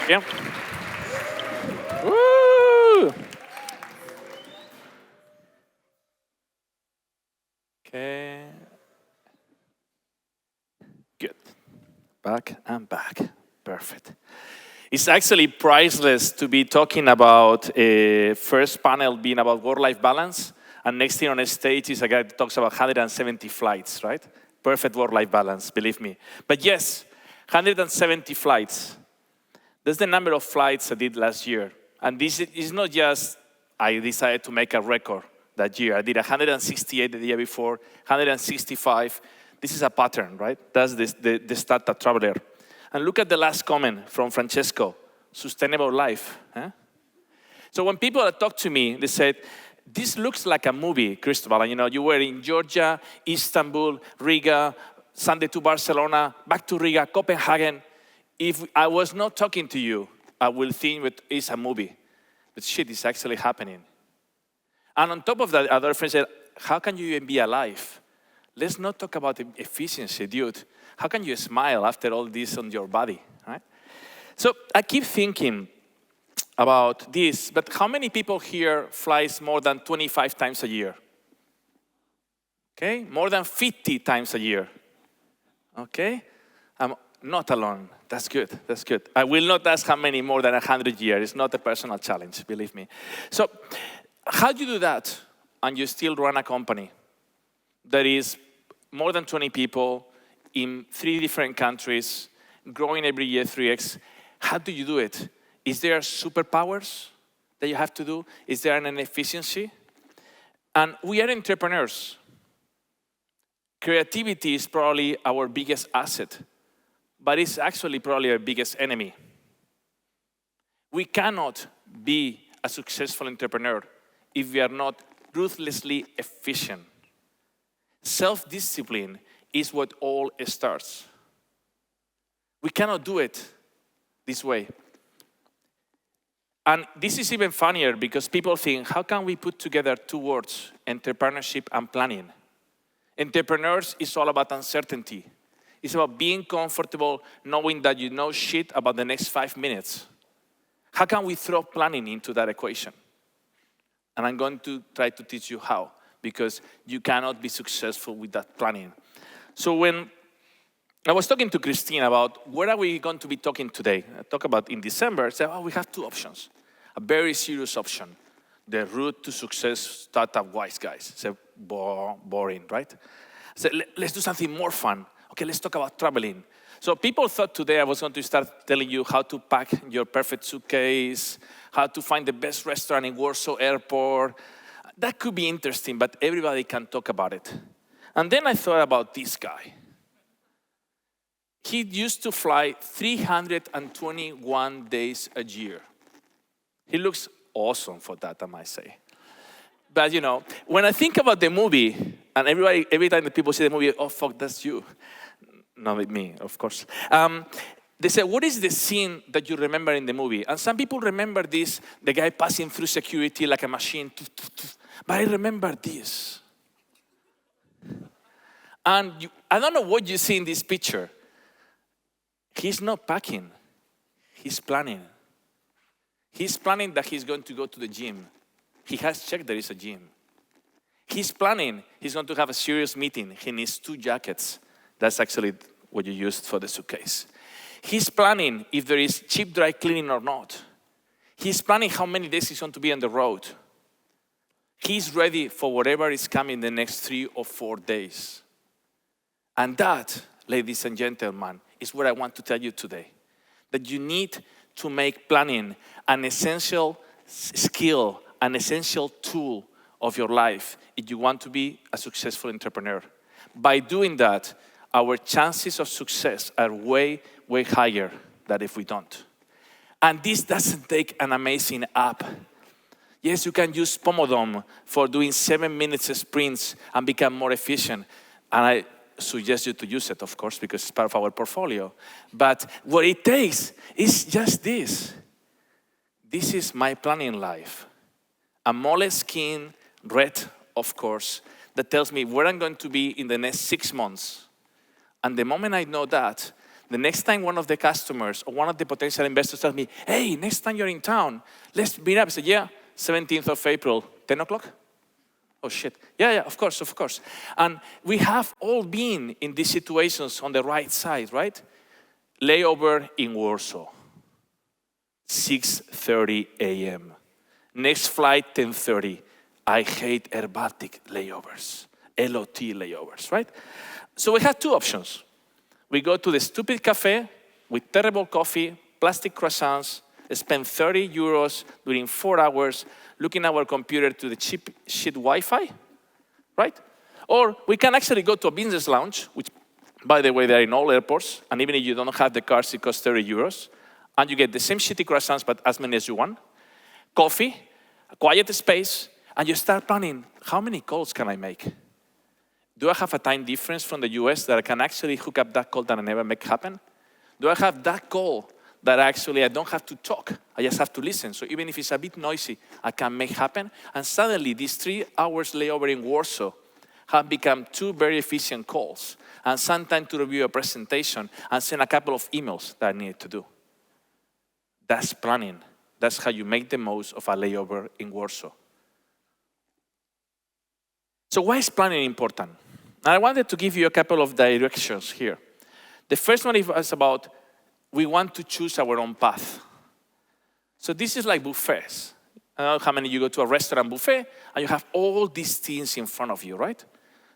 Yeah. Woo! Okay. Good. Back and back. Perfect. It's actually priceless to be talking about a first panel being about work-life balance, and next thing on a stage is a guy that talks about 170 flights, right? Perfect work-life balance, believe me. But yes, 170 flights. That's the number of flights I did last year. And this is not just I decided to make a record that year. I did 168 the year before, 165. This is a pattern, right? That's the startup traveler. And look at the last comment from Francesco, sustainable life. Huh? So when people talk to me, they said, this looks like a movie, Cristobal. And you were in Georgia, Istanbul, Riga, Sunday to Barcelona, back to Riga, Copenhagen. If I was not talking to you, I will think it's a movie. But shit is actually happening. And on top of that, other friends said, how can you even be alive? Let's not talk about efficiency, dude. How can you smile after all this on your body, right? So I keep thinking about this, but how many people here flies more than 25 times a year? Okay, more than 50 times a year. Okay, I'm not alone. That's good, that's good. I will not ask how many more than 100 years. It's not a personal challenge, believe me. So how do you do that and you still run a company that is more than 20 people, in 3 different countries, growing every year 3x. How do you do it? Is there superpowers that you have to do? Is there an efficiency? And we are entrepreneurs. Creativity is probably our biggest asset, but it's actually probably our biggest enemy. We cannot be a successful entrepreneur if we are not ruthlessly efficient. Self-discipline is what all starts. We cannot do it this way. And this is even funnier because people think, how can we put together 2 words, entrepreneurship and planning? Entrepreneurs is all about uncertainty. It's about being comfortable knowing that you know shit about the next 5 minutes. How can we throw planning into that equation? And I'm going to try to teach you how, because you cannot be successful with that planning. So when I was talking to Christine about what are we going to be talking today, I talk about in December, I said, we have 2 options. A very serious option, the route to success startup wise guys. I said, boring, right? I said, let's do something more fun. Okay, let's talk about traveling. So people thought today I was going to start telling you how to pack your perfect suitcase, how to find the best restaurant in Warsaw Airport. That could be interesting, but everybody can talk about it. And then I thought about this guy. He used to fly 321 days a year. He looks awesome for that, I might say. But when I think about the movie, and every time that people see the movie, oh fuck, that's you. Not with me, of course. They say, what is the scene that you remember in the movie? And some people remember this, the guy passing through security like a machine. But I remember this. And I don't know what you see in this picture. He's not packing. He's planning. He's planning that he's going to go to the gym. He has checked there is a gym. He's planning he's going to have a serious meeting. He needs 2 jackets. That's actually what you used for the suitcase. He's planning if there is cheap dry cleaning or not. He's planning how many days he's going to be on the road. He's ready for whatever is coming the next 3 or 4 days. And that, ladies and gentlemen, is what I want to tell you today. That you need to make planning an essential skill, an essential tool of your life if you want to be a successful entrepreneur. By doing that, our chances of success are way, way higher than if we don't. And this doesn't take an amazing app. Yes, you can use Pomodoro for doing 7 minutes sprints and become more efficient. And I suggest you to use it, of course, because it's part of our portfolio. But what it takes is just this. This is my planning life. A Moleskine red, of course, that tells me where I'm going to be in the next 6 months. And the moment I know that, The next time one of the customers or one of the potential investors tells me, hey, next time you're in town, let's meet up. I say, yeah, 17th of April, 10 o'clock? Oh, shit. Yeah, of course, of course. And we have all been in these situations on the right side, right? Layover in Warsaw, 6:30 a.m. Next flight, 10:30. I hate Air Baltic layovers, LOT layovers, right? So we had two options. We go to the stupid cafe with terrible coffee, plastic croissants, spend 30 euros during 4 hours looking at our computer to the cheap shit Wi-Fi, right? Or we can actually go to a business lounge, which, by the way, they're in all airports, and even if you don't have the cards, it costs 30 euros, and you get the same shitty croissants, but as many as you want, coffee, a quiet space, and you start planning, how many calls can I make? Do I have a time difference from the US that I can actually hook up that call that I never make happen? Do I have that call that actually I don't have to talk, I just have to listen? So even if it's a bit noisy, I can make happen. And suddenly, these 3 hours layover in Warsaw have become 2 very efficient calls, and some time to review a presentation and send a couple of emails that I needed to do. That's planning. That's how you make the most of a layover in Warsaw. So why is planning important? And I wanted to give you a couple of directions here. The first one is about we want to choose our own path. So this is like buffets. I don't know how many you go to a restaurant buffet and you have all these things in front of you, right?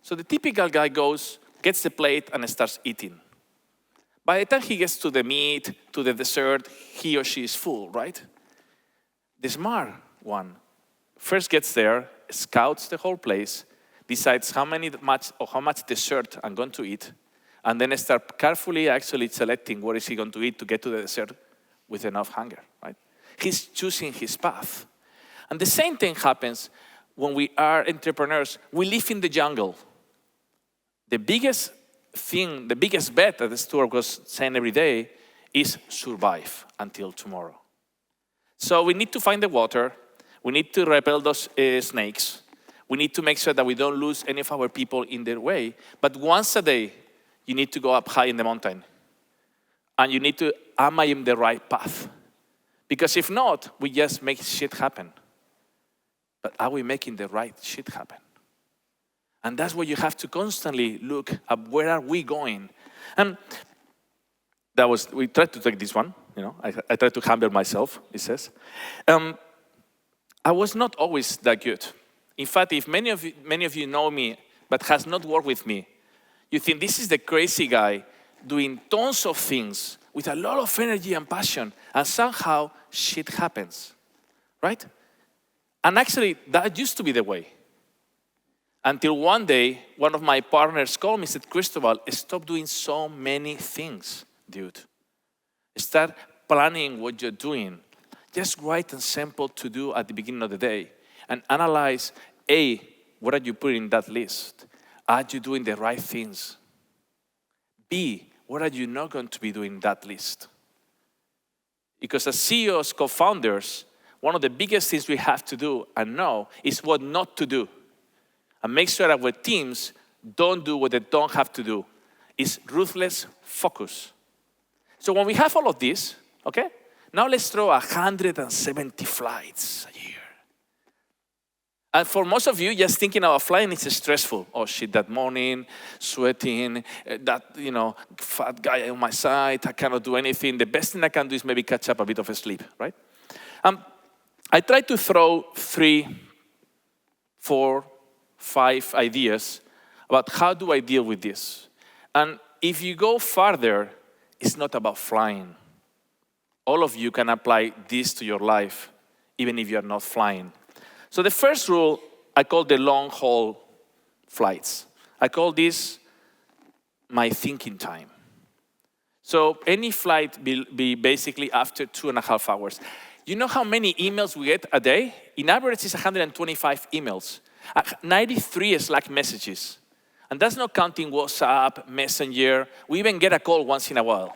So the typical guy goes, gets the plate and starts eating. By the time he gets to the meat, to the dessert, he or she is full, right? The smart one first gets there, scouts the whole place, decides how much dessert I'm going to eat, and then start carefully actually selecting what is he going to eat to get to the dessert with enough hunger, right? He's choosing his path. And the same thing happens when we are entrepreneurs. We live in the jungle. The biggest thing, the biggest bet that Stuart was saying every day is survive until tomorrow. So we need to find the water. We need to repel those snakes. We need to make sure that we don't lose any of our people in their way. But once a day, you need to go up high in the mountain. And you need to, am I in the right path? Because if not, we just make shit happen. But are we making the right shit happen? And that's where you have to constantly look at where are we going. And we tried to take this one, I tried to humble myself, it says. I was not always that good. In fact, if many of you know me, but has not worked with me, you think this is the crazy guy doing tons of things with a lot of energy and passion, and somehow shit happens, right? And actually, that used to be the way. Until one day, one of my partners called me and said, Cristobal, stop doing so many things, dude. Start planning what you're doing. Just write and simple to do at the beginning of the day. And analyze, A, what are you putting in that list? Are you doing the right things? B, what are you not going to be doing in that list? Because as CEOs, co-founders, one of the biggest things we have to do and know is what not to do. And make sure our teams don't do what they don't have to do. It's ruthless focus. So when we have all of this, okay, now let's throw 170 flights a year. And for most of you, just thinking about flying is stressful. Oh shit, that morning, sweating, that, fat guy on my side, I cannot do anything. The best thing I can do is maybe catch up a bit of sleep, right? I try to throw 3, 4, 5 ideas about how do I deal with this. And if you go farther, it's not about flying. All of you can apply this to your life, even if you're not flying. So the first rule, I call the long haul flights. I call this my thinking time. So any flight will be basically after 2.5 hours. You know how many emails we get a day? In average, it's 125 emails. 93 Slack messages. And that's not counting WhatsApp, Messenger. We even get a call once in a while.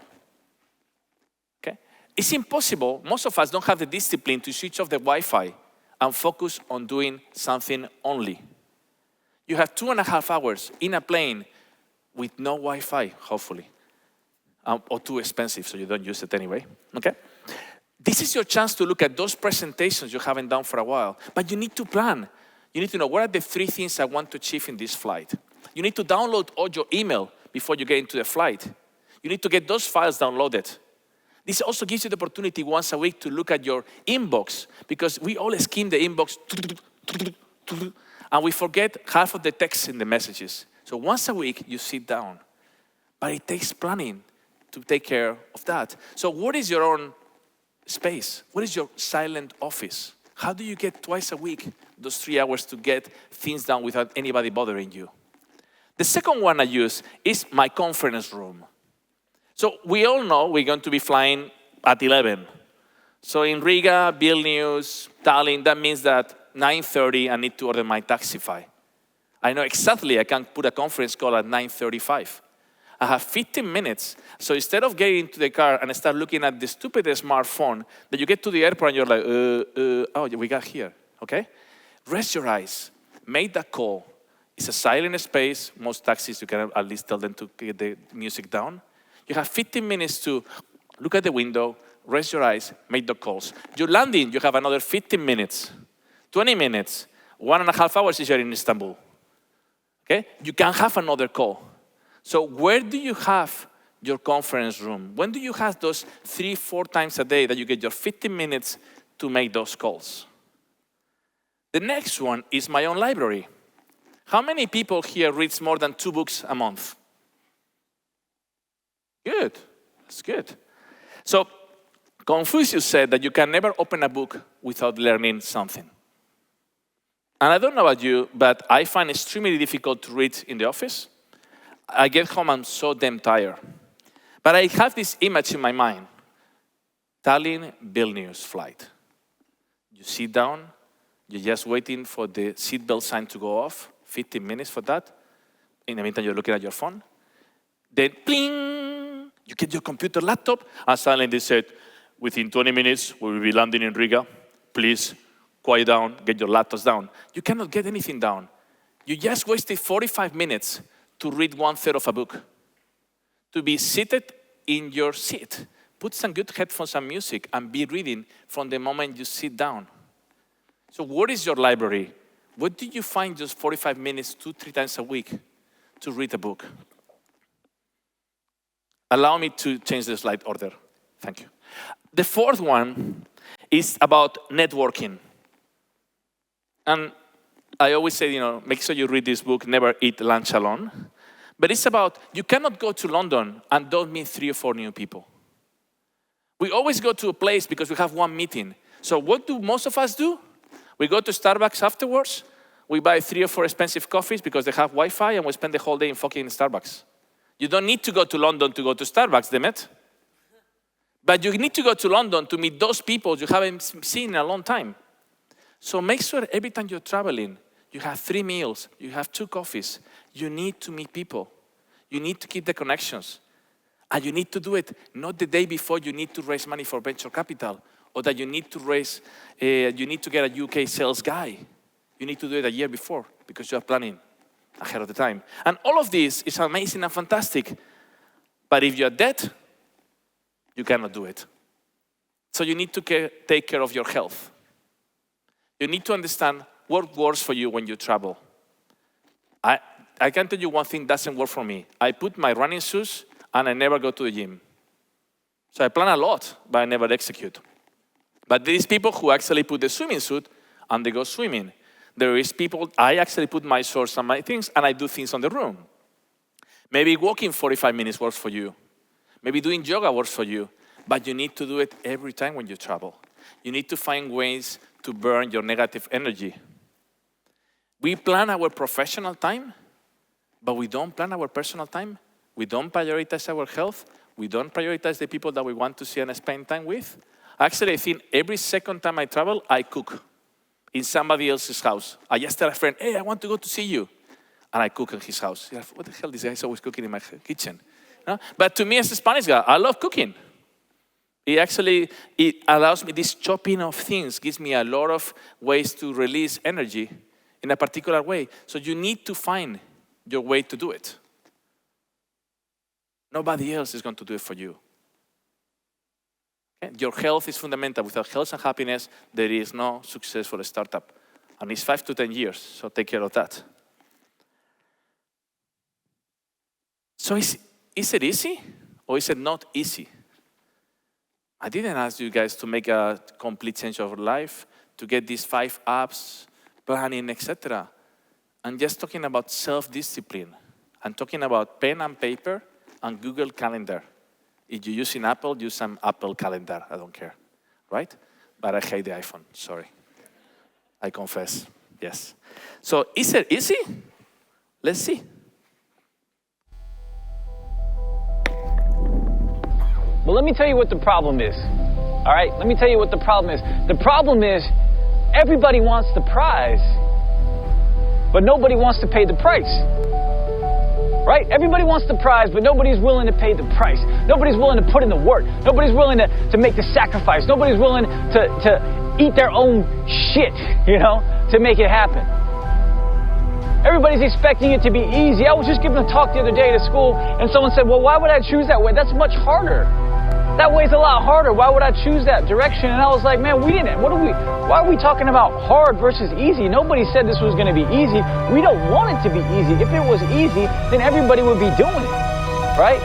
Okay? It's impossible. Most of us don't have the discipline to switch off the Wi-Fi and focus on doing something only. You have 2.5 hours in a plane with no Wi-Fi, hopefully. or too expensive, so you don't use it anyway, okay? This is your chance to look at those presentations you haven't done for a while, but you need to plan. You need to know, what are the 3 things I want to achieve in this flight? You need to download all your email before you get into the flight. You need to get those files downloaded. This also gives you the opportunity once a week to look at your inbox, because we all skim the inbox, and we forget half of the text in the messages. So once a week, you sit down. But it takes planning to take care of that. So what is your own space? What is your silent office? How do you get twice a week those 3 hours to get things done without anybody bothering you? The second one I use is my conference room. So we all know we're going to be flying at 11. So in Riga, Vilnius, Tallinn, that means that 9:30 I need to order my Taxify. I know exactly I can put a conference call at 9:35. I have 15 minutes. So instead of getting into the car and start looking at the stupid smartphone, that you get to the airport and you're like, oh, we got here, okay? Rest your eyes, make that call. It's a silent space. Most taxis, you can at least tell them to get the music down. You have 15 minutes to look at the window, rest your eyes, make the calls. You're landing, you have another 15 minutes, 20 minutes, 1.5 hours if you're in Istanbul, okay? You can have another call. So where do you have your conference room? When do you have those 3-4 times a day that you get your 15 minutes to make those calls? The next one is my own library. How many people here reads more than 2 books a month? Good, that's good. So Confucius said that you can never open a book without learning something. And I don't know about you, but I find it extremely difficult to read in the office. I get home, I'm so damn tired. But I have this image in my mind. Tallinn, Vilnius flight. You sit down, you're just waiting for the seatbelt sign to go off, 15 minutes for that. In the meantime, you're looking at your phone. Then, pling, you get your computer laptop, and suddenly they said, within 20 minutes, we will be landing in Riga. Please, quiet down, get your laptops down. You cannot get anything down. You just wasted 45 minutes to read 1/3 of a book, to be seated in your seat. Put some good headphones and music and be reading from the moment you sit down. So what is your library? What do you find just 45 minutes, 2-3 times a week to read a book? Allow me to change the slide order. Thank you. The fourth one is about networking. And I always say, make sure you read this book, Never Eat Lunch Alone. But it's about, you cannot go to London and don't meet 3 or 4 new people. We always go to a place because we have one meeting. So what do most of us do? We go to Starbucks afterwards. We buy 3 or 4 expensive coffees because they have Wi-Fi, and we spend the whole day in fucking Starbucks. You don't need to go to London to go to Starbucks, damn it. But you need to go to London to meet those people you haven't seen in a long time. So make sure every time you're traveling, you have 3 meals, you have 2 coffees. You need to meet people. You need to keep the connections. And you need to do it not the day before you need to raise money for venture capital, or that you need to get a UK sales guy. You need to do it a year before because you are planning ahead of the time. And all of this is amazing and fantastic. But if you're dead, you cannot do it. So you need to take care of your health. You need to understand what works for you when you travel. I can tell you one thing doesn't work for me. I put my running shoes and I never go to the gym. So I plan a lot, but I never execute. But there is people who actually put the swimming suit and they go swimming. There is people, I actually put my shorts and my things and I do things on the room. Maybe walking 45 minutes works for you. Maybe doing yoga works for you. But you need to do it every time when you travel. You need to find ways to burn your negative energy. We plan our professional time, but we don't plan our personal time. We don't prioritize our health. We don't prioritize the people that we want to see and spend time with. Actually, I think every second time I travel, I cook in somebody else's house. I just tell a friend, hey, I want to go to see you. And I cook in his house. Like, what the hell, this guy is always cooking in my kitchen. But to me as a Spanish guy, I love cooking. It allows me, this chopping of things gives me a lot of ways to release energy in a particular way. So you need to find your way to do it. Nobody else is going to do it for you. Okay? Your health is fundamental. Without health and happiness, there is no success for a startup. And it's 5 to 10 years, so take care of that. So is it easy or is it not easy? I didn't ask you guys to make a complete change of life, to get these 5 apps, planning, etc. I'm just talking about self-discipline. I'm talking about pen and paper and Google Calendar. If you're using Apple, use some Apple Calendar. I don't care, right? But I hate the iPhone, sorry. I confess, yes. So is it easy? Let's see. Well, let me tell you what the problem is. All right, let me tell you what the problem is. The problem is everybody wants the prize, but nobody wants to pay the price. Right? Everybody wants the prize, but nobody's willing to pay the price. Nobody's willing to put in the work. Nobody's willing to make the sacrifice. Nobody's willing to eat their own shit, you know, to make it happen. Everybody's expecting it to be easy. I was just giving a talk the other day at school, and someone said, well, why would I choose that way? That's much harder. That way's a lot harder. Why would I choose that direction? And I was like, man, why are we talking about hard versus easy? Nobody said this was going to be easy. We don't want it to be easy. If it was easy, then everybody would be doing it, right?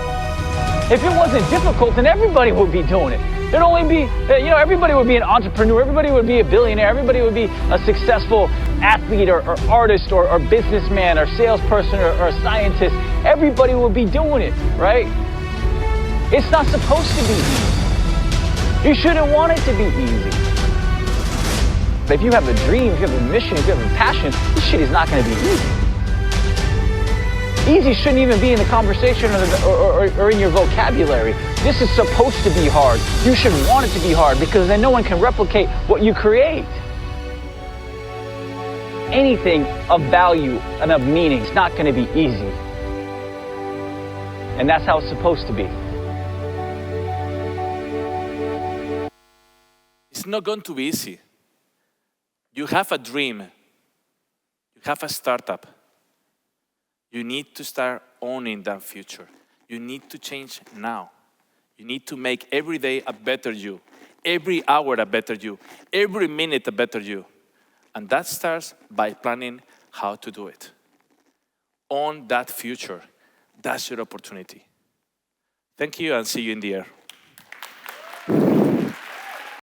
If it wasn't difficult, then everybody would be doing it. There'd only be, everybody would be an entrepreneur. Everybody would be a billionaire. Everybody would be a successful athlete or artist or businessman or salesperson or a scientist. Everybody would be doing it, right? It's not supposed to be easy. You shouldn't want it to be easy. But if you have a dream, if you have a mission, if you have a passion, this shit is not going to be easy. Easy shouldn't even be in the conversation or in your vocabulary. This is supposed to be hard. You should want it to be hard because then no one can replicate what you create. Anything of value and of meaning is not going to be easy. And that's how it's supposed to be. It's not going to be easy. You have a dream. You have a startup. You need to start owning that future. You need to change now. You need to make every day a better you. Every hour a better you. Every minute a better you. And that starts by planning how to do it. Own that future. That's your opportunity. Thank you and see you in the air.